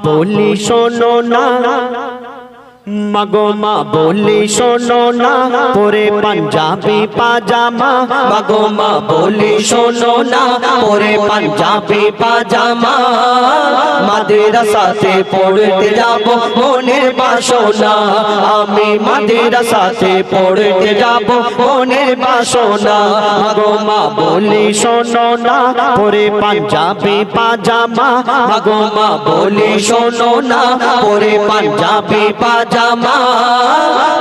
बोली शोनो ना मगो माँ बोली शोनो ना पूरे पंजाबी पाजामा मगो माँ बोली शोनो ना पूरे पंजाबी पाजामा माद्रासाते पढ़ते जाबो मोनेर बासना आमी माद्रासाते पढ़ते जाबो मोनेर बासना मगो माँ बोली शोनो ना पूरे पंजाबी पाजामा मगो माँ बोली शोनो ना पूरे पंजाबी पाजामा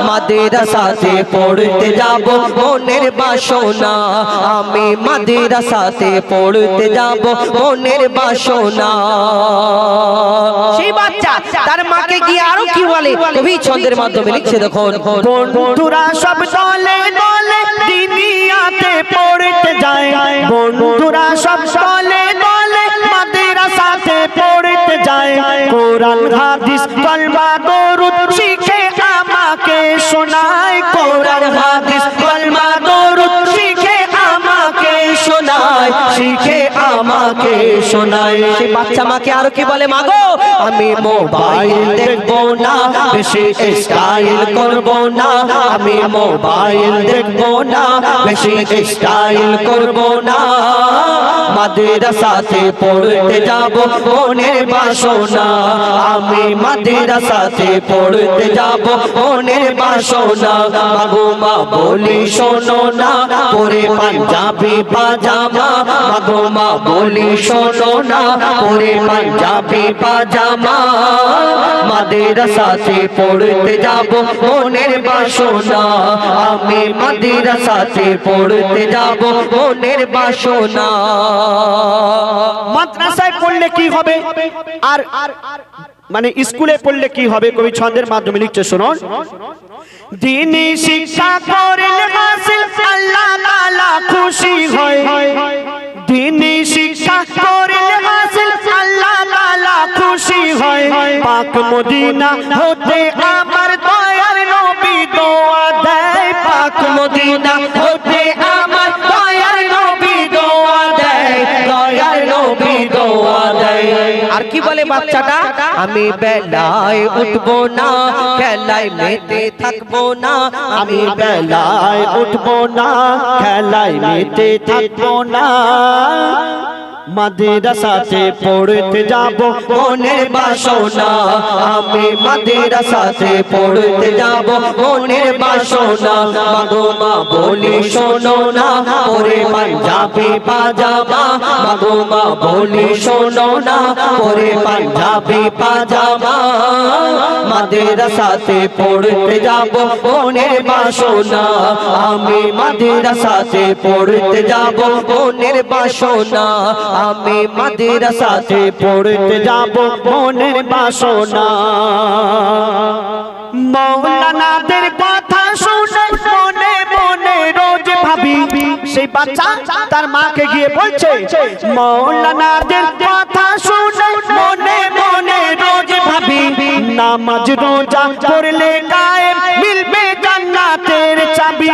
माद्रासाते पढ़ते जाबो मोनेर बासना आमी माद्रासाते पढ़ते जाबो मोनेर बासना সেই বাচ্চা তার মাকে গিয়ে আরো কি বলে কবি ছন্দের মাধ্যমে লিখছে দেখুন বন্ধুরা সব দলে দলে দুনিয়াতে পড়তে যায় বন্ধুরা সব দলে দলে মাদ্রাসাতে পড়তে যায় কোরআন হাদিস কলমা দরুদ শিখে আমাকে শোনায় কোরআন হাদিস কলমা দরুদ শিখে আমাকে শোনায় শিখে আমাকে শোনায় সেই বাচ্চা মাকে আর কি বলে মাগো আমি মোবাইল দেখবো না বেশি স্টাইল করবো না আমি মোবাইল দেখবো না বেশি স্টাইল করবো না মাদ্রাসাতে পড়তে যাব মনের বাসনা আমি মাদ্রাসাতে পড়তে যাব মনের বাসনা মাগো মা বলি শোনো না পরে পাঞ্জাবি পাজামা মাগো মা বলি শোনো না পরে পাঞ্জাবি পাজামা মাদ্রাসাতে পড়তে যাব মনের বাসনা আমি মাদ্রাসাতে পড়তে যাব মনের বাসনা মাদ্রাসায় পড়লে কি হবে আর মানে স্কুলে পড়লে কি হবে কবি ছন্দের মাধ্যমে লিখছে শুনুন দ্বীনি শিক্ষা করলে হাসিল আল্লাহ তাআলা খুশি হয় দ্বীনি শিক্ষা করলে হাসিল আল্লাহ তাআলা খুশি হয় পাক মদিনা হতে আমার দয়ার নবী দোয়া দেয় পাক মদিনা হতে আমার দয়ার নবী দোয়া দেয় দয়ার নবী দোয়া দেয় আর কি বলে বাচ্চাটা আমি বেলায় উঠবো না খেলায় মেতে থাকবো না আমি বেলায় উঠবো না খেলায় মেতে থাকবো না মাদ্রাসাতে পড়তে যাব মনের বাসনা আমি মাদ্রাসাতে পড়তে যাব মনের বাসনা মাগো মা বলি শোনো না পরে পাঞ্জাবি পাজামা মাগো মা বলি শোনো না পরে পাঞ্জাবি পাজামা মাদ্রাসাতে পড়তে যাব মনের বাসনা আমি মাদ্রাসাতে পড়তে যাব মনের বাসনা আমি মাদ্রাসাতে পড়তে যাব মনের বাসনা মাওলানাদের কথা শুনে মনে মনে রোজ ভাবি সেই বাচ্চা তার মাকে গিয়ে বলছে মাওলানাদের কথা শুনে মনে মনে রোজ ভাবি নামাজ রোজা পড়লে কায়েম মিলবে জান্নাতের চাবি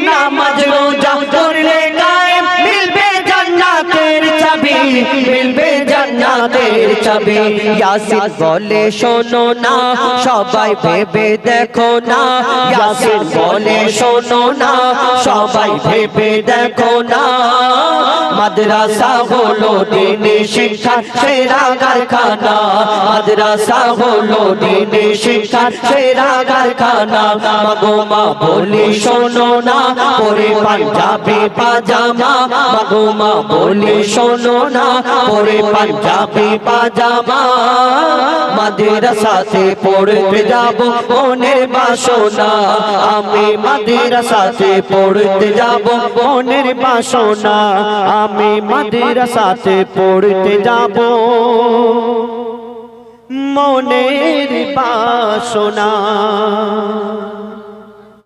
নামাজ রোজা পড়লে কায়েম মিলবে জান্নাতের চাবি মিলবে জান্নাতের চাবি ইয়াসিন বলে শোনো না সবাই ভেবে দেখো না ইয়াসিন বলে শোনো না সবাই ভেবে দেখো না মাদ্রাসা হলো দ্বীনি শিক্ষার সেরা কারখানা মাদ্রাসা হলো দ্বীনি শিক্ষার সেরা কারখানা মাগো মা বলি শোনো না পরে পাঞ্জাবি পাজামা মাগো মা বলি শোনো না পরে পাঞ্জাবি পাজামা মাদ্রাসাতে পড়তে যাব মনের বাসনা আমি মাদ্রাসাতে পড়তে যাব মনের বাসনা আমি মাদ্রাসাতে পড়তে যাব মনের বাসনা।